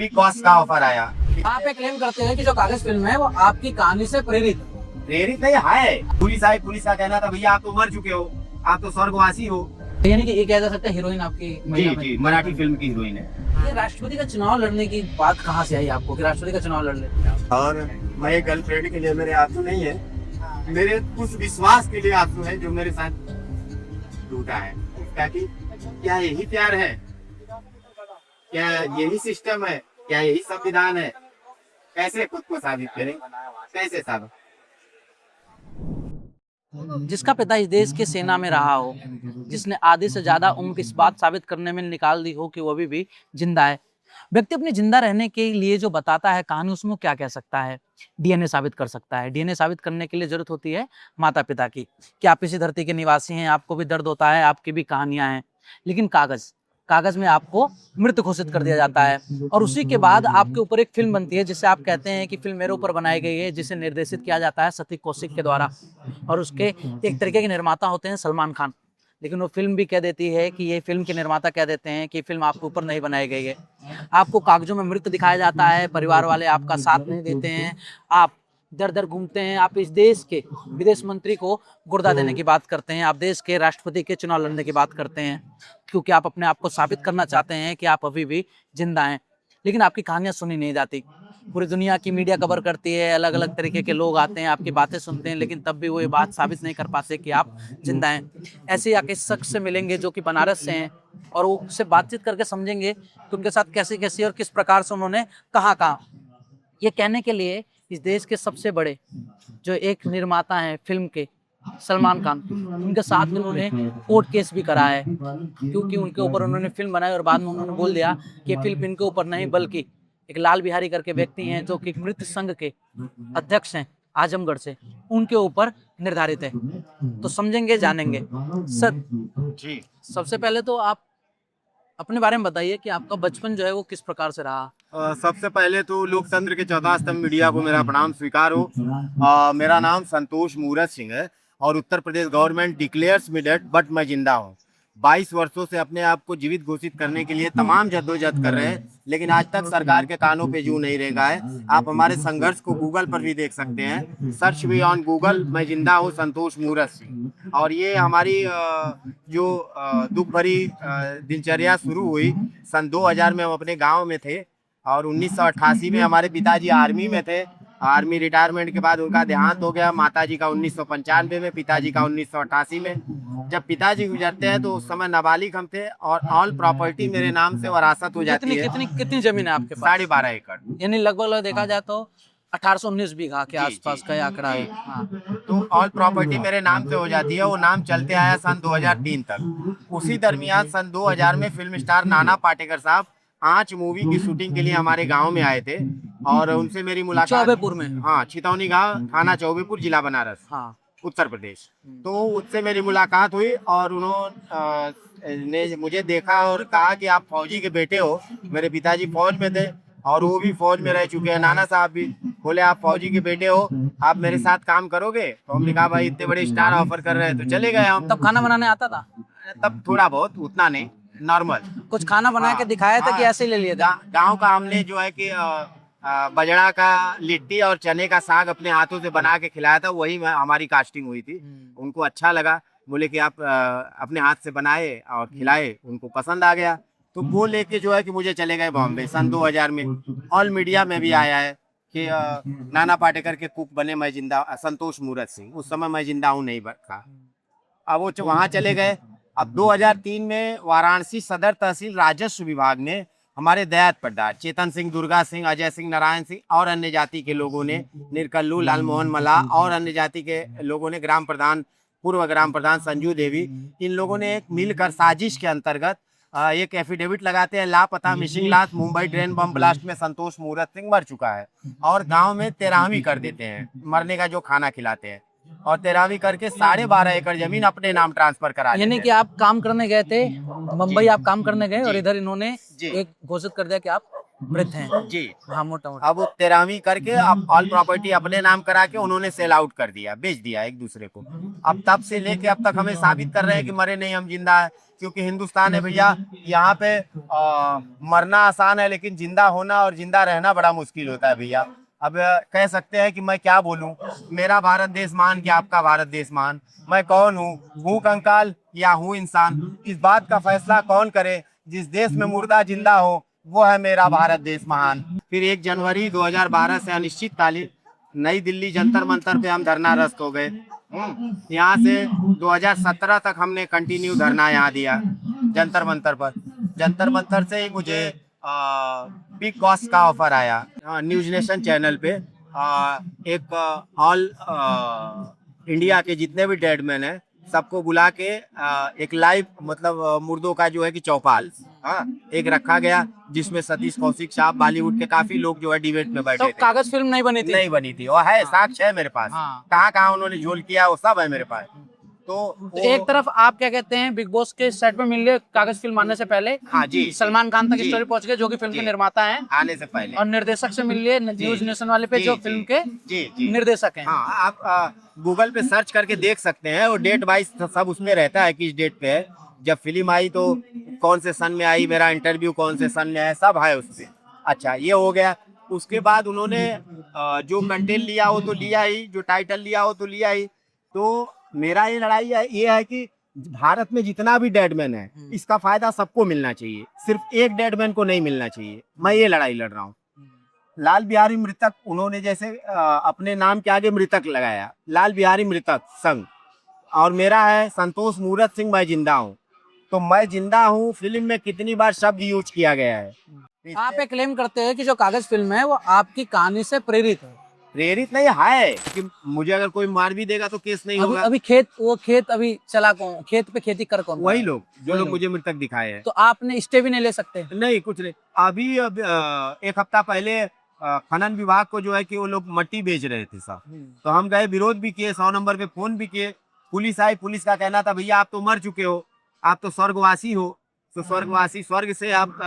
Big boss का offer आया। आप एक क्लेम करते हैं कि जो कागज फिल्म है वो आपकी कहानी से प्रेरित प्रेरित नहीं है। पुलिस का कहना था भैया आप तो मर चुके हो, आप तो स्वर्गवासी हो। है, यानी कि ये कह जा सकते हैं हीरोइन आपकी जी महिला में। जी, मराठी फिल्म की हीरोइन है। ये राष्ट्रपति का चुनाव लड़ने की बात कहाँ से आई आपको कि राष्ट्रपति का चुनाव लड़ ले? और मेरे गर्लफ्रेंड के लिए मेरे आंसू नहीं है, मेरे उस विश्वास के लिए आंसू है जो मेरे साथ टूटा है। ताकि क्या यही प्यार है? क्या यही सिस्टम है? क्या यही संविधान है? कैसे खुद को साबित करें? कैसे साबित? जिसका पिता इस देश के सेना में रहा हो, जिसने आधे से ज्यादा उम्र इस बात साबित करने में निकाल दी हो कि वो अभी भी जिंदा है। व्यक्ति अपने जिंदा रहने के लिए जो बताता है कहानी, उसमें क्या कह सकता है? डीएनए साबित कर सकता है। डीएनए साबित करने के लिए जरूरत होती है माता पिता की कि आप इसी धरती के निवासी हैं, आपको भी दर्द होता है, आपकी भी कहानियां हैं। लेकिन कागज में आपको मृत घोषित कर दिया जाता है और उसी के बाद आपके ऊपर एक फिल्म बनती है जिसे आप कहते हैं कि फिल्म मेरे ऊपर बनाई गई है, जिसे निर्देशित किया जाता है सतीश कौशिक के द्वारा और उसके एक तरीके के निर्माता होते हैं सलमान खान। लेकिन वो फिल्म भी कह देती है कि ये फिल्म के निर्माता कह देते हैं कि फिल्म आपके ऊपर नहीं बनाई गई है। आपको कागजों में मृत दिखाया जाता है, परिवार वाले आपका साथ नहीं देते हैं, आप दर दर घूमते हैं, आप इस देश के विदेश मंत्री को गुर्दा देने की बात करते हैं, आप देश के राष्ट्रपति के चुनाव लड़ने की बात करते हैं क्योंकि आप अपने आप को साबित करना चाहते हैं कि आप अभी भी जिंदा हैं। लेकिन आपकी कहानियां सुनी नहीं जाती। पूरी दुनिया की मीडिया कवर करती है, अलग अलग तरीके के लोग आते हैं, आपकी बातें सुनते हैं, लेकिन तब भी वो ये बात साबित नहीं कर पाते कि आप जिंदा हैं। ऐसे आके शख्स से मिलेंगे जो कि बनारस से हैं और वो उससे बातचीत करके समझेंगे कि उनके साथ कैसी कैसी और किस प्रकार से उन्होंने कहाँ ये कहने के लिए इस देश के सबसे बड़े जो एक निर्माता हैं फिल्म के, सलमान खान, उनके साथ में उन्होंने कोर्ट केस भी करा है क्योंकि उनके ऊपर उन्होंने फिल्म बनाई और बाद में उन्होंने बोल दिया कि फिल्म इनके ऊपर नहीं बल्कि एक लाल बिहारी करके व्यक्ति हैं जो कि मृत संघ के अध्यक्ष हैं आजमगढ़ से, उनके ऊपर निर्धारित है। तो समझेंगे जानेंगे सर जी, सबसे पहले तो आप अपने बारे में बताइए कि आपका बचपन जो है वो किस प्रकार से रहा? सबसे पहले तो लोकतंत्र के चौथा स्तंभ मीडिया को मेरा प्रणाम स्वीकार हो। मेरा नाम संतोष मूरत सिंह है और Uttar Pradesh government declares me dead but मैं जिंदा हूँ। 22 वर्षों से अपने आप को जीवित घोषित करने के लिए तमाम जद्दोजहद कर रहे हैं, लेकिन आज तक सरकार के कानों पे जू नहीं रेंगा है। आप हमारे संघर्ष को गूगल पर भी देख सकते हैं, सर्च भी ऑन गूगल, मैं जिंदा हूँ संतोष मूरत सिंह। और ये हमारी जो दुख भरी दिनचर्या शुरू हुई सन 2000 में। हम अपने गाँव में थे और 1988 में हमारे पिताजी आर्मी में थे। आर्मी रिटायरमेंट के बाद उनका देहांत हो गया। माताजी का 1995 में, पिताजी का 1988 में। जब पिताजी गुजरते हैं तो उस समय नाबालिग हम थे और ऑल प्रॉपर्टी मेरे नाम से वरासत हो जाती है। कितनी जमीन है आपके पास? 12.5 एकड़, यानी लगभग देखा जाए तो 1819 बीघा के आसपास का ये आंकड़ा है। हाँ। तो ऑल प्रॉपर्टी मेरे नाम से हो जाती है। वो नाम चलते आया सन 2003 तक। उसी दरमियान सन 2000 में फिल्म स्टार नाना पाटेकर साहब आंच मूवी की शूटिंग के लिए हमारे गांव में आए थे और उनसे मेरी मुलाकात चौबेपुर में? हाँ, छितौनी गांव, थाना चौबेपुर, जिला बनारस, हाँ, उत्तर प्रदेश। तो उससे मेरी मुलाकात हुई और उन्होंने मुझे देखा और कहा कि आप फौजी के बेटे हो। मेरे पिताजी फौज में थे और वो भी फौज में रह चुके हैं, नाना साहब भी। बोले आप फौजी के बेटे हो, आप मेरे साथ काम करोगे? तो हमने कहा भाई इतने बड़े स्टार ऑफर कर रहे हैं तो चले गए हम। तब खाना बनाने आता था? तब थोड़ा बहुत, उतना नहीं, नॉर्मल कुछ खाना बना के दिखाया था कि ऐसे ही ले लिया था? गांव का हमने जो है कि बजड़ा का लिट्टी और चने का साग अपने हाथों से बना के खिलाया था, वही हमारी कास्टिंग हुई थी। उनको अच्छा लगा, बोले कि आप अपने हाथ से बनाए और खिलाए, उनको पसंद आ गया। तो वो लेके जो है कि मुझे चले गए बॉम्बे सन 2000 में। ऑल मीडिया में भी आया है कि नाना पाटेकर के कुक बने मैं जिंदा, संतोष मूरत सिंह। उस समय मैं जिंदा हूँ नहीं था। अब वो वहाँ चले गए। अब 2003 में वाराणसी सदर तहसील राजस्व विभाग ने हमारे दयात पट्टार, चेतन सिंह, दुर्गा सिंह, अजय सिंह, नारायण सिंह और अन्य जाति के लोगों ने, निरकल्लू, लालमोहन मल्लाह और अन्य जाति के लोगों ने, ग्राम प्रधान, पूर्व ग्राम प्रधान संजू देवी, इन लोगों ने एक मिलकर साजिश के अंतर्गत एक एफिडेविट लगाते हैं, लापता मिसिंग लाश मुंबई ट्रेन बम ब्लास्ट में संतोष मूरत सिंह मर चुका है, और गांव में 13वीं कर देते हैं, मरने का जो खाना खिलाते हैं, और 13वीं करके 12.5 एकड़ जमीन अपने नाम ट्रांसफर करा देते हैं। यानी कि आप काम करने गए थे मुंबई, आप काम करने गए और इधर इन्होंने जी। एक घोषित कर दिया कि आप मृत हैं। जी। हाँ, मोटा मोटा। अब वो 13वीं करके अब ऑल प्रॉपर्टी अपने नाम करा के उन्होंने सेल आउट कर दिया, बेच दिया एक दूसरे को। अब तब से लेके अब तक हमें साबित कर रहे हैं कि मरे नहीं, हम जिंदा है। क्योंकि हिंदुस्तान है भैया, यहाँ पे मरना आसान है लेकिन जिंदा होना और जिंदा रहना बड़ा मुश्किल होता है भैया। अब कह सकते हैं कि मैं क्या बोलूं, मेरा भारत देश मान कि आपका भारत देश मान, मैं कौन हूँ कंकाल या हूँ इंसान, इस बात का फैसला कौन करे। जिस देश में मुर्दा जिंदा हो वो है मेरा भारत देश महान। फिर 1 जनवरी 2012 से अनिश्चितकालीन नई दिल्ली जंतर मंतर पे हम धरनारस्त हो गए। यहाँ से 2017 तक हमने कंटिन्यू धरना यहाँ दिया जंतर मंतर पर। जंतर मंतर से ही मुझे बिग बॉस का ऑफर आया न्यूज नेशन चैनल पे। एक ऑल इंडिया के जितने भी डेडमैन हैं सबको बुला के एक लाइव मतलब मुर्दों का जो है कि चौपाल एक रखा गया, जिसमें सतीश कौशिक साहब, बॉलीवुड के काफी लोग जो है डिबेट में बैठे तो थे। कागज फिल्म नहीं बनी थी? नहीं बनी थी, और है साक्ष्य है मेरे पास, हाँ। कहाँ कहाँ उन्होंने झोल किया वो सब है मेरे पास। तो एक तरफ आप क्या कहते हैं, बिग बॉस के सेट पे मिल गए कागज फिल्म आने से पहले। हाँ जी, सलमान खान तक जी, स्टोरी पहुंच गए, जो कि फिल्म के जी, निर्माता हैं, आने से पहले। और निर्देशक से मिल लिए न्यूज नेशन वाले पे, जी, जो जी, फिल्म के जी, जी, निर्देशक हैं। हाँ, आप गूगल पे सर्च करके देख सकते हैं, और डेट वाइज सब उसमें रहता है कि इस डेट पे है, जब फिल्म आई तो कौन से सन में आई, मेरा इंटरव्यू कौन से सन में है, सब है उससे। अच्छा, ये हो गया। उसके बाद उन्होंने जो कंटेंट लिया वो तो लिया ही, जो टाइटल लिया वो तो लिया ही। तो मेरा ये लड़ाई ये है कि भारत में जितना भी डेडमैन है इसका फायदा सबको मिलना चाहिए, सिर्फ एक डेडमैन को नहीं मिलना चाहिए। मैं ये लड़ाई लड़ रहा हूँ। लाल बिहारी मृतक, उन्होंने जैसे अपने नाम के आगे मृतक लगाया, लाल बिहारी मृतक संघ, और मेरा है संतोष मूरत सिंह, मैं जिंदा हूँ। तो मैं जिंदा हूँ फिल्म में कितनी बार शब्द यूज किया गया है। आप एक क्लेम करते हैं कि जो कागज फिल्म है वो आपकी कहानी से प्रेरित है। प्रेरित नहीं है कि मुझे अगर कोई मार भी देगा तो केस नहीं होगा। अभी खेत अभी चला कौन, खेत पे खेती कर कौन रहा वही है? लोग जो लोग मुझे मृतक दिखाए हैं। तो आपने स्टे भी नहीं ले सकते? नहीं, कुछ नहीं। अभी एक हफ्ता पहले खनन विभाग को जो है कि वो लोग मट्टी बेच रहे थे साहब, तो हम गए, विरोध भी किए, 100 नंबर पे फोन भी किए। पुलिस आई, पुलिस का कहना था भैया आप तो मर चुके हो, आप तो स्वर्गवासी हो, तो स्वर्गवासी स्वर्ग से आप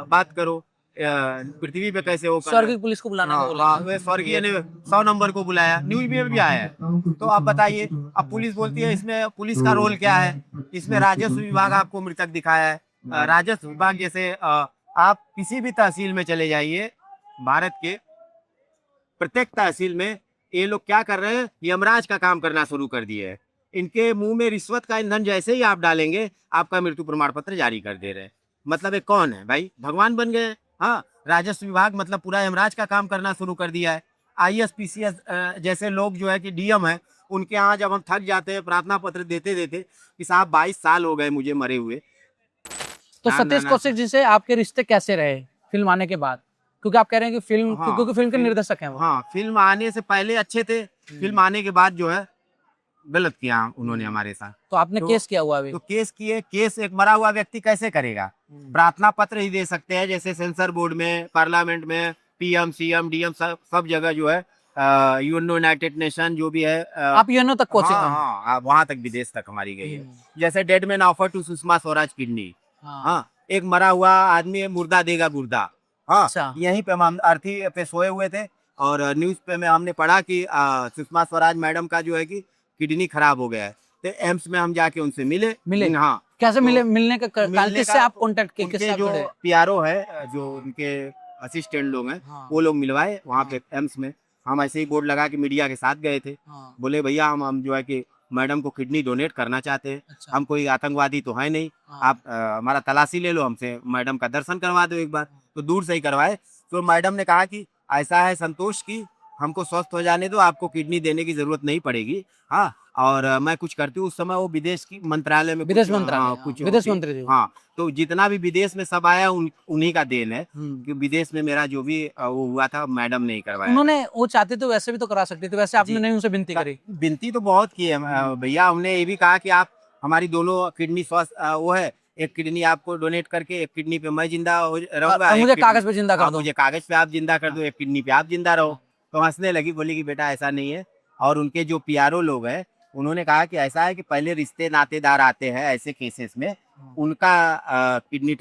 बात करो, पृथ्वी पे कैसे हो। स्वर्गीय पुलिस को बुलाना बोला। हाँ, स्वर्गीय ने 100 नंबर को बुलाया, न्यूज में भी आया है। तो आप बताइए, अब पुलिस बोलती है इसमें पुलिस का रोल क्या है, इसमें राजस्व विभाग आपको मृतक दिखाया है। राजस्व विभाग जैसे आप किसी भी तहसील में चले जाइए, भारत के प्रत्येक तहसील में ये लोग क्या कर रहे हैं, यमराज का काम करना शुरू कर दिए है। इनके मुंह में रिश्वत का ईंधन जैसे ही आप डालेंगे, आपका मृत्यु प्रमाण पत्र जारी कर दे रहे हैं। मतलब ये कौन है भाई, भगवान बन गए। हाँ, राजस्व विभाग मतलब पूरा यमराज का काम करना शुरू कर दिया है। IAS PCS जैसे लोग जो है कि DM है, उनके यहाँ जब हम थक जाते हैं प्रार्थना पत्र देते देते कि साहब 22 साल हो गए मुझे मरे हुए। तो ना, सतीश ना, कौशिक जी से आपके रिश्ते कैसे रहे फिल्म आने के बाद? क्योंकि आप कह रहे हैं कि हाँ, क्योंकि फिल्म के निर्देशक हैं वो। हाँ, फिल्म आने से पहले अच्छे थे, फिल्म आने के बाद जो है गलत किया उन्होंने हमारे साथ। तो आपने तो- केस किया हुआ अभी? तो केस किए, केस एक मरा हुआ व्यक्ति कैसे करेगा? प्रार्थना पत्र ही दे सकते हैं, जैसे सेंसर बोर्ड में, पार्लियामेंट में, PM CM DM सब जगह जो है, यूनाइटेड नेशन जो भी है, आप यूएनओ तक पहुंचे हाँ हैं? हाँ, वहां तक विदेश तक हमारी गई है। जैसे dead man offer to Sushma Swaraj kidney, हाँ, एक मरा हुआ आदमी मुर्दा देगा गुर्दा। हाँ, अच्छा। यहीं पे हम अर्थी पे सोए हुए थे, और न्यूज पे में हमने पढ़ा कि सुषमा स्वराज मैडम का जो है कि किडनी खराब हो गया है। तो एम्स में हम जाके उनसे मिले। हाँ, कैसे तो मिले? मिलने का मिलने किससे का- आप कांटेक्ट किए? उनके किससे आप जो जुड़े? PRO है, जो उनके असिस्टेंट लोग हैं, हाँ। वो लोग मिलवाए वहाँ पे एम्स में। हम ऐसे ही बोर्ड लगा के मीडिया के साथ गए थे। हाँ। बोले भैया हम जो है कि मैडम को किडनी डोनेट करना चाहते हैं। अच्छा। हम कोई आतंकवादी तो है नहीं, हाँ। आप हमारा तलाशी ले लो, हमसे मैडम का दर्शन करवा दो एक बार। तो दूर से ही करवाए। तो मैडम ने कहा कि ऐसा है संतोष की, हमको स्वस्थ हो जाने दो, आपको किडनी देने की जरूरत नहीं पड़ेगी। हाँ, और मैं कुछ करती हूँ। उस समय वो विदेश की मंत्रालय में विदेश कुछ, मंत्रालय, हाँ, हाँ, कुछ विदेश होती- मंत्री थे वो। हाँ, तो जितना भी विदेश में सब आया उन्हीं का देन है कि विदेश में मेरा जो भी वो हुआ था मैडम ने ही करवाया। उन्होंने, वो चाहते तो वैसे भी तो करा सकते थे, वैसे आपने जी। नहीं उनसे विनती करी? विनती तो बहुत की है भैया। हमने ये भी कहा कि आप हमारी दोनों किडनी स्वस्थ वो है, एक किडनी आपको डोनेट करके, एक किडनी पे मैं जिंदा रहूंगा, और मुझे एक कागज पे जिंदा कर दो। मुझे कागज पे आप जिंदा कर दो, एक किडनी पे आप जिंदा रहो। तो हंसने लगी, बोली कि बेटा ऐसा नहीं है। और उनके जो PRO लोग हैं, उन्होंने कहा कि ऐसा है कि पहले रिश्ते नातेदार आते हैं ऐसे केसेस में, उनका किडनी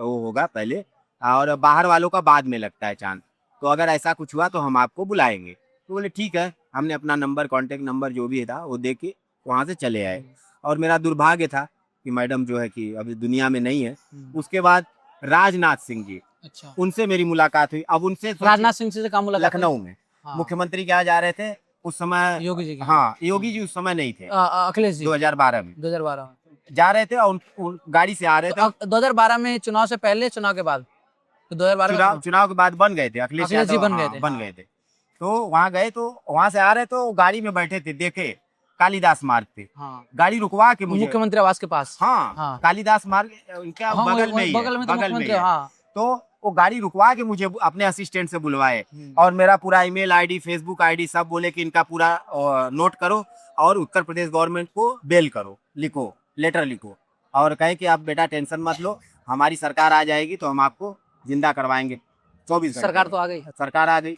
वो होगा पहले, और बाहर वालों का बाद में लगता है चांद, तो अगर ऐसा कुछ हुआ तो हम आपको बुलाएंगे। तो बोले ठीक है। हमने अपना नंबर, कॉन्टेक्ट नंबर जो भी था वो दे के वहाँ से चले आए। और मेरा दुर्भाग्य था कि मैडम जो है कि अभी दुनिया में नहीं है। उसके बाद राजनाथ सिंह जी, अच्छा, उनसे मेरी मुलाकात हुई। अब उनसे राजनाथ सिंह से काम मुलाकात हुई? लखनऊ में हाँ, मुख्यमंत्री क्या जा रहे थे उस समय। योगी जी की। हाँ, योगी जी उस समय नहीं थे, अखिलेश जी 2012 में 2012 में। जा रहे थे और उन गाड़ी से आ रहे थे। 2012 में चुनाव से पहले, चुनाव के बाद? तो 2012 में चुनाव के बाद बन गए थे अखिलेश अखिलेश जी यादव, बन गए हाँ, थे, बन हाँ। गए थे। तो वहाँ गए, तो वहाँ से आ रहे तो गाड़ी में बैठे थे, देखे कालिदास मार्ग पे, हाँ, गाड़ी रुकवा के मुझे, मुख्यमंत्री आवास के पास। हाँ, हाँ, कालिदास मार्ग उनके हाँ, बगल में ही है, बगल में तो बगल में मुख्यमंत्री, ही है। हाँ। तो वो गाड़ी रुकवा के मुझे अपने असिस्टेंट से बुलवाए और मेरा पूरा ईमेल आईडी, फेसबुक आईडी सब बोले कि इनका पूरा नोट करो और उत्तर प्रदेश गवर्नमेंट को बेल करो, लिखो, लेटर लिखो, और कहे कि आप बेटा टेंशन मत लो, हमारी सरकार आ जाएगी तो हम आपको जिंदा करवाएंगे 24 घंटे। सरकार तो आ गई। सरकार आ गई,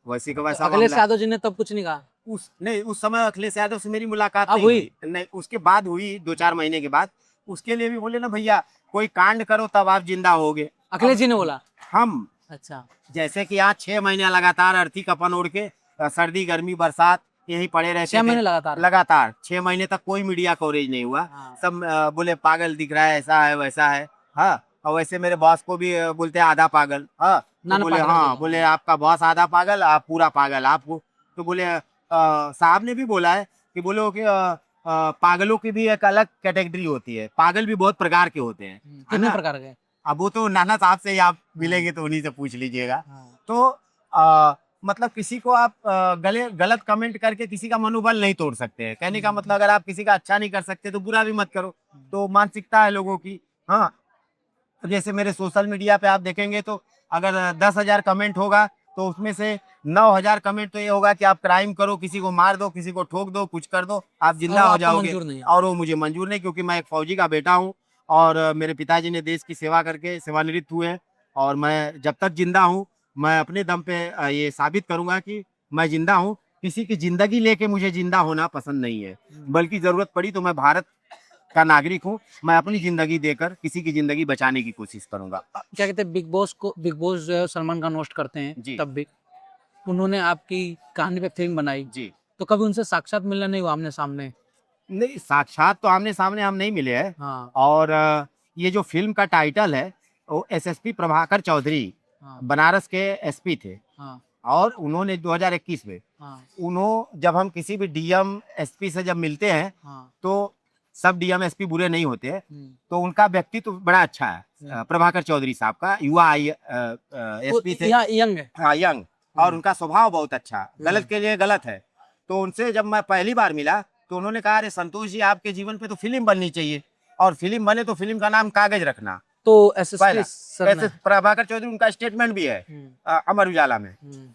वैसे का वैसा अखिलेश मामला। यादव जी ने तब कुछ नहीं कहा? उस समय अखिलेश यादव से मेरी मुलाकात अब नहीं हुई? हुई। नहीं, उसके बाद हुई 2-4 महीने के बाद। उसके लिए भी बोले ना भैया कोई कांड करो तब आप जिंदा होगे। अखिलेश जी ने बोला? हम अच्छा, जैसे कि यहाँ 6 महीने लगातार अर्थी कपन ओढ़ के सर्दी गर्मी बरसात यहीं पड़े रहते 6 थे। महीने लगातार? लगातार 6 महीने तक कोई मीडिया कवरेज नहीं हुआ। हाँ। सब बोले पागल दिख रहा है, ऐसा है वैसा है। हाँ, और वैसे मेरे बॉस को भी बोलते हैं आधा पागल। हाँ, तो नाना बोले पागल हाँ, बोला। बोले आपका बॉस आधा पागल, आप पूरा पागल आपको। तो बोले साहब ने भी बोला है कि बोलो कि पागलों की भी एक अलग कैटेगरी होती है, पागल भी बहुत प्रकार के होते हैं, है कितने ना? प्रकार के? अब वो तो नाना साहब से ही आप मिलेंगे तो उन्हीं से पूछ लीजिएगा। हाँ। तो मतलब किसी को आप गलत कमेंट करके किसी का मनोबल नहीं तोड़ सकते हैं। कहने का मतलब अगर आप किसी का अच्छा नहीं कर सकते तो बुरा भी मत करो। तो मानसिकता है लोगों की। हाँ, जैसे मेरे सोशल मीडिया पे आप देखेंगे तो अगर 10,000 कमेंट होगा तो उसमें से 9,000 कमेंट तो ये होगा कि आप क्राइम करो, किसी को मार दो, किसी को ठोक दो, कुछ कर दो, आप जिंदा और हो आपको जाओगे। मंजूर नहीं है? और वो मुझे मंजूर नहीं, क्योंकि मैं एक फौजी का बेटा हूँ और मेरे पिताजी ने देश की सेवा करके सेवानिवृत्त हुए हैं। और मैं जब तक जिंदा हूँ मैं अपने दम पे ये साबित करूंगा कि मैं जिंदा हूँ। किसी की जिंदगी लेके मुझे जिंदा होना पसंद नहीं है, बल्कि जरूरत पड़ी तो मैं भारत का नागरिक हूँ, मैं अपनी जिंदगी देकर किसी की जिंदगी बचाने की कोशिश करूंगा। क्या कहते हैं, बिग बॉस जो है सलमान खान होस्ट करते हैं जी। तब भी उन्होंने आपकी कहानी पे फिल्म बनाई, जी, तो कभी उनसे साक्षात मिलना नहीं हुआ आमने सामने? नहीं साक्षात तो आमने सामने हम नहीं मिले हैं। हाँ, और ये जो फिल्म का टाइटल है वो एसएसपी प्रभाकर चौधरी हाँ, बनारस के एसपी थे। हाँ, और उन्होंने 2021 में हाँ, जब हम किसी भी डीएम एसपी से जब मिलते हैं हाँ, तो सब डीएम एसपी बुरे नहीं होते हैं, हम्म। तो उनका व्यक्तित्व बड़ा अच्छा है। प्रभाकर चौधरी साहब का युवा एसपी थे, यंग है। हाँ, यंग, और उनका स्वभाव बहुत अच्छा, गलत के लिए गलत है। तो उनसे जब मैं पहली बार मिला तो उन्होंने कहा अरे संतोष जी आपके जीवन पे तो फिल्म बननी चाहिए, और फिल्म बने तो फिल्म का नाम कागज रखना। तो एसएसपी पहला सर ने, ऐसे प्रभाकर चौधरी उनका स्टेटमेंट भी है अमर उजाला में। हम्म,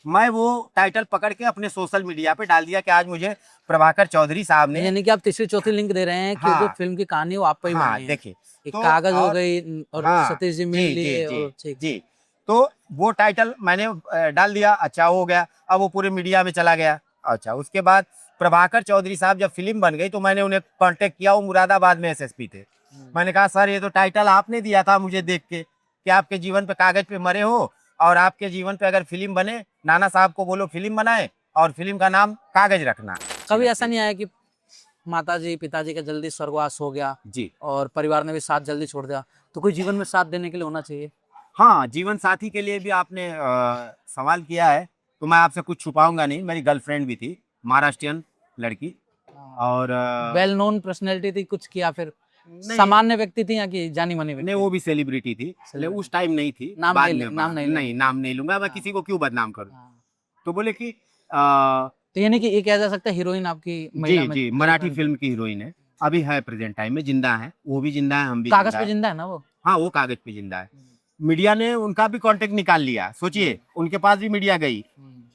मैं वो टाइटल पकड़ के अपने सोशल मीडिया पे डाल दिया कि आज मुझे प्रभाकर चौधरी साहब ने, यानी कि आप तीसरी चौथी लिंक दे रहे हैं कि हाँ, जो फिल्म की कहानी है वो आप पे ही हाँ, बनी है। देखिए एक तो कागज हो और- गई और हाँ, सतीश जी जी, मिल जी, लिए जी, और ठीक। जी। तो वो टाइटल मैंने डाल दिया, अच्छा हो गया, अब वो पूरे मीडिया में चला गया। अच्छा, उसके बाद प्रभाकर चौधरी साहब जब फिल्म बन गई तो मैंने उन्हें कांटेक्ट किया, वो मुरादाबाद में एसएसपी थे। मैंने कहा सर ये तो टाइटल आपने दिया था मुझे देख के कि आपके जीवन पे कागज पे मरे हो, और आपके जीवन पे अगर फिल्म बने, नाना साहब को बोलो फिल्म बनाए और फिल्म का नाम कागज रखना। कभी ऐसा नहीं आया कि माताजी पिताजी का जल्दी स्वर्गवास हो गया जी, और परिवार ने भी साथ जल्दी छोड़ दिया, तो कोई जीवन में साथ देने के लिए होना चाहिए? हाँ, जीवन साथी के लिए भी आपने सवाल किया है, तो मैं आपसे कुछ छुपाऊंगा नहीं। मेरी गर्लफ्रेंड भी थी, महाराष्ट्रियन लड़की, और वेल नोन पर्सनैलिटी थी कुछ, किया फिर नहीं, सामान्य व्यक्ति थी या कि जानी मानी व्यक्ति? नहीं, वो भी सेलिब्रिटी थी, लेकिन उस टाइम नहीं थी। नाम बाद नहीं ले- में नाम नहीं नहीं, नाम नहीं लूंगा मैं, हाँ। किसी को क्यों बदनाम करूं। हाँ। तो बोले कि तो यानी कि ये कहा जा सकता है हीरोइन आपकी महिला जी, में जी, मराठी फिल्म की हीरोइन है, अभी है प्रेजेंट टाइम में, जिंदा है, वो भी जिंदा है, हम भी कागज जिंदा पे है। जिंदा है ना वो? हाँ, वो कागज पे जिंदा है। मीडिया ने उनका भी कांटेक्ट निकाल लिया, सोचिए उनके पास भी मीडिया गई,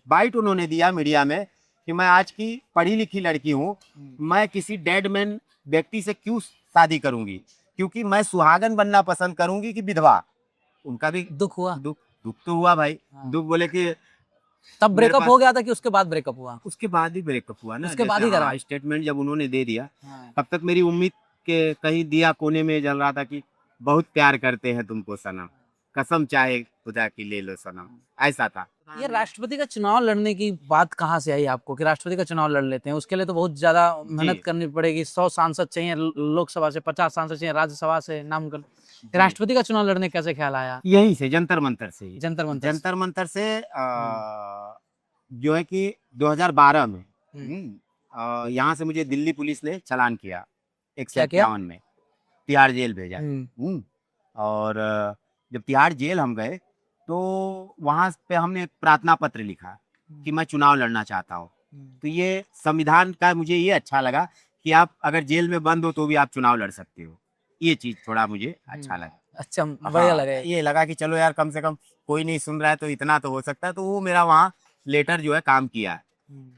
बाइट उन्होंने दिया मीडिया में कि मैं आज की पढ़ी लिखी लड़की हूँ, मैं किसी डेड मैन व्यक्ति से क्यों शादी करूंगी, क्योंकि मैं सुहागन बनना पसंद करूंगी कि विधवा। उनका भी दुख हुआ? दुख तो हुआ भाई। हाँ। दुख बोले कि तब मेरे ब्रेकअप पास- हो गया था कि उसके बाद ब्रेकअप हुआ? उसके बाद ही ब्रेकअप हुआ ना, उसके बाद ही जैसे, करा? हाँ, स्टेटमेंट जब उन्होंने दे दिया, हाँ। तब तक मेरी उम्मीद के कहीं दिया कोने में जल रहा था कि बहुत प्यार करते हैं तुमको सनम, कसम चाहे खुदा की ले लो सनम, ऐसा था। ये राष्ट्रपति का चुनाव लड़ने की बात कहाँ से आई आपको कि राष्ट्रपति का चुनाव लड़ लेते हैं? उसके लिए तो बहुत ज्यादा मेहनत जी। करनी पड़ेगी, 100 सांसद चाहिए लोकसभा से, 50 सांसद चाहिए राज्यसभा से, नामांकन। राष्ट्रपति का चुनाव लड़ने कैसे ख्याल आया? यहीं से जंतर मंतर से ही, जंतर मंतर से। जंतर मंतर से जो है कि 2012 में यहाँ से मुझे दिल्ली पुलिस ने चालान किया, क्या किया? 151 में तिहाड़ जेल भेजा। और जब तिहाड़ जेल हम गए तो वहां पे हमने एक प्रार्थना पत्र लिखा कि मैं चुनाव लड़ना चाहता हूँ। तो ये संविधान का मुझे ये अच्छा लगा कि आप अगर जेल में बंद हो तो भी आप चुनाव लड़ सकते हो। ये चीज थोड़ा मुझे अच्छा लगा। अच्छा, बढ़िया लगा ये। ये लगा कि चलो यार कम से कम कोई नहीं सुन रहा है तो इतना तो हो सकता है। तो वो मेरा वहाँ लेटर जो है काम किया है।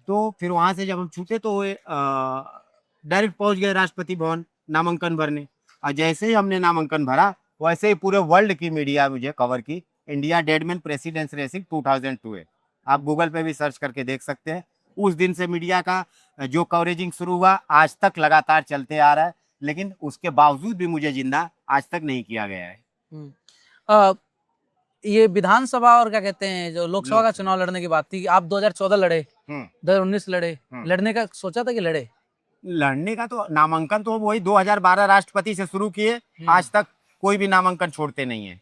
तो फिर वहां से जब हम छूटे तो डायरेक्ट पहुंच गए राष्ट्रपति भवन नामांकन भरने। और जैसे ही हमने नामांकन भरा वैसे ही पूरे वर्ल्ड की मीडिया मुझे कवर की। इंडिया डेडमैन प्रेसिडेंस रेसिंग 2002 है, आप गूगल पे भी सर्च करके देख सकते हैं। उस दिन से मीडिया का जो कवरेजिंग शुरू हुआ आज तक लगातार चलते आ रहा है, लेकिन उसके बावजूद भी मुझे जिंदा आज तक नहीं किया गया है। ये विधानसभा और क्या कहते हैं जो लोकसभा का चुनाव लड़ने की बात थी, आप 2014 लड़े, 2019 लड़े, लड़ने का सोचा था कि लड़े? लड़ने का तो नामांकन तो वही 2012 राष्ट्रपति से शुरू किए, आज तक कोई भी नामांकन छोड़ते नहीं है।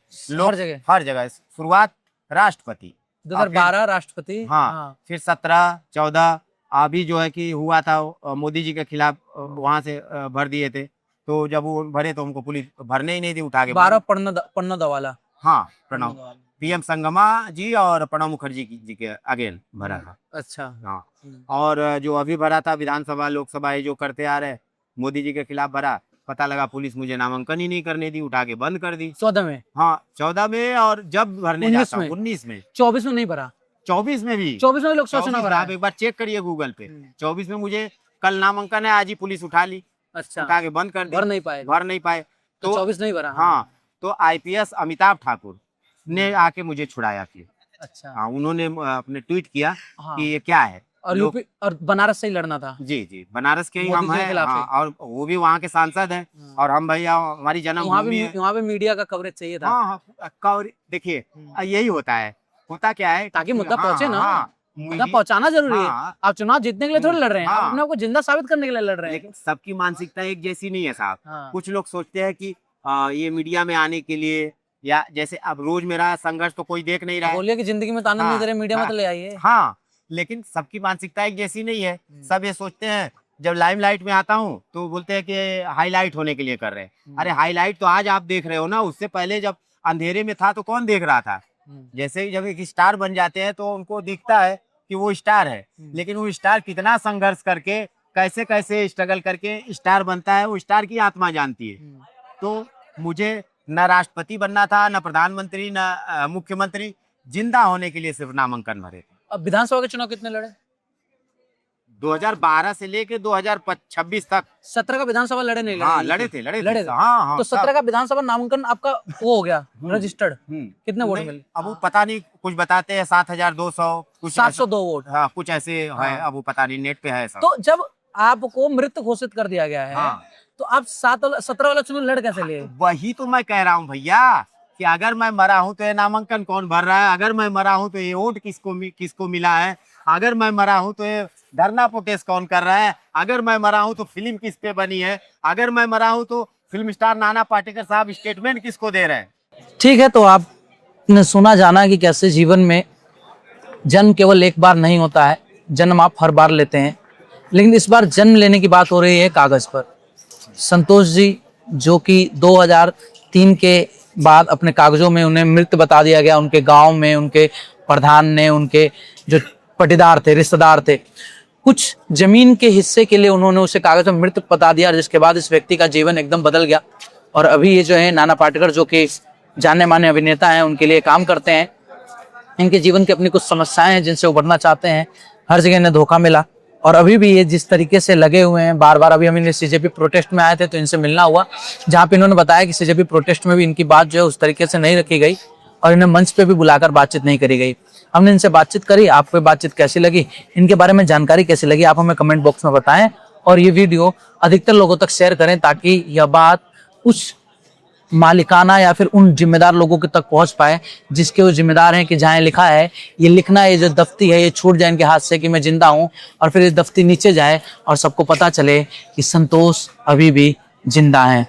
हर जगह शुरुआत राष्ट्रपति 2012 राष्ट्रपति, हाँ, फिर 17, 14 अभी जो है कि हुआ था मोदी जी के खिलाफ वहां से भर दिए थे। तो जब वो भरे तो हमको पुलिस भरने ही नहीं दी, उठा के 12 पन्ना दवाला, हाँ प्रणब पीएम संगमा जी और प्रणब मुखर्जी जी के अगेन भरा था। अच्छा, हाँ। और जो अभी भरा था विधानसभा लोकसभा ये जो करते आ रहे मोदी जी के खिलाफ भरा, पता लगा पुलिस मुझे नामांकन ही नहीं करने दी, उठा के बंद कर दी। 14 में, हाँ 14 में, और जब भरने जाता 19 में, 24 में नहीं भरा, 24 में भी, 24 में लोकसभा चुनाव भरा। आप एक बार चेक करिए गूगल पे। 24 में मुझे कल नामांकन है, आज ही पुलिस उठा ली। अच्छा, उठा के बंद कर दी, भर नहीं पाए तो 24 नहीं भरा। हाँ, तो आईपीएस अमिताभ ठाकुर ने आके मुझे छुड़ाया फिर। अच्छा, हाँ, उन्होंने अपने ट्वीट किया कि ये क्या है। और यूपी और बनारस से ही लड़ना था। जी, बनारस के ही हम हैं। हाँ, और वो भी वहाँ के सांसद हैं और हम भैया हमारी जन्मभूमि है। वहाँ पे मीडिया का कवरेज चाहिए था। हाँ, देखिए यही होता है, होता क्या है ताकि मुद्दा पहुंचे ना, मुद्दा पहुंचाना जरूरी है। आप चुनाव जीतने के लिए थोड़ी लड़ रहे हैं, आप अपने आप को जिंदा साबित करने के लिए लड़ रहे हैं। लेकिन सबकी मानसिकता एक जैसी नहीं है साहब। कुछ लोग सोचते हैं कि ये मीडिया में आने के लिए, या जैसे अब रोज मेरा संघर्ष तो कोई देख नहीं रहा है, बोलिए कि जिंदगी में आनंद नहीं दे रहे, मीडिया में तो ले आइए। हाँ, लेकिन सबकी मानसिकता एक जैसी नहीं है। सब ये सोचते हैं जब लाइमलाइट में आता हूँ तो बोलते हैं कि हाईलाइट होने के लिए कर रहे हैं। अरे हाईलाइट तो आज आप देख रहे हो ना, उससे पहले जब अंधेरे में था तो कौन देख रहा था। जैसे ही जब एक स्टार बन जाते हैं तो उनको दिखता है कि वो स्टार है, लेकिन वो स्टार कितना संघर्ष करके कैसे कैसे स्ट्रगल करके स्टार बनता है, वो स्टार की आत्मा जानती है। तो मुझे न राष्ट्रपति बनना था, न प्रधानमंत्री, न मुख्यमंत्री, जिंदा होने के लिए सिर्फ नामांकन भरे थे। अब विधानसभा के चुनाव कितने लड़े? 2012 से लेके 2026 तक 17 का विधानसभा लड़े नहीं? हाँ, लड़े थे। हाँ, तो 17 का विधानसभा नामांकन आपका वो हो गया रजिस्टर्ड। कितने वोट मिले? अब वो पता नहीं, कुछ बताते हैं 7200, कुछ 702 वोट। हाँ, कुछ ऐसे है, अब वो पता नहीं, नेट पे है सब। तो जब आपको मृत घोषित कर दिया गया है, तो आप 17 वाला चुनाव लड़ कैसे लिए? वही तो मैं कह रहा हूँ भैया कि अगर मैं मरा हूँ तो ये नामांकन कौन भर रहा है, अगर मैं मरा हूँ तो ये वोट किसको मिला है, अगर मैं मरा हूँ तो ये धरना प्रोटेस्ट कौन कर रहा है, अगर मैं मरा हूँ तो फिल्म किस पे बनी है, अगर मैं मरा हूँ तो फिल्म स्टार नाना पाटेकर साहब स्टेटमेंट किसको दे रहे हैं। ठीक है, तो आपने सुना जाना कि कैसे जीवन में जन्म केवल एक बार नहीं होता है, जन्म आप हर बार लेते हैं, लेकिन इस बार जन्म लेने की बात हो रही है कागज पर। संतोष जी, जो कि 2003 के बाद अपने कागजों में उन्हें मृत बता दिया गया, उनके गांव में उनके प्रधान ने, उनके जो पटीदार थे, रिश्तेदार थे, कुछ जमीन के हिस्से के लिए उन्होंने उसे कागज में मृत बता दिया, जिसके बाद इस व्यक्ति का जीवन एकदम बदल गया। और अभी ये जो है नाना पाटेकर, जो कि जाने माने अभिनेता हैं, उनके लिए काम करते हैं। इनके जीवन की अपनी कुछ समस्याएं हैं जिनसे उभरना चाहते हैं, हर जगह इन्हें धोखा मिला। और अभी भी ये जिस तरीके से लगे हुए हैं, बार बार, अभी हम इन्हें सीजेपी प्रोटेस्ट में आए थे तो इनसे मिलना हुआ, जहाँ पे इन्होंने बताया कि सीजेपी प्रोटेस्ट में भी इनकी बात जो है उस तरीके से नहीं रखी गई और इन्हें मंच पे भी बुलाकर बातचीत नहीं करी गई। हमने इनसे बातचीत करी, आपको बातचीत कैसी लगी, इनके बारे में जानकारी कैसी लगी, आप हमें कमेंट बॉक्स में बताएं और ये वीडियो अधिकतर लोगों तक शेयर करें ताकि यह बात उस मालिकाना या फिर उन जिम्मेदार लोगों के तक पहुंच पाए जिसके वो जिम्मेदार हैं, कि जहाँ लिखा है ये लिखना, ये जो दफ्ती है ये छूट जाए इनके हाथ से कि मैं जिंदा हूँ, और फिर ये दफ्ती नीचे जाए और सबको पता चले कि संतोष अभी भी जिंदा है।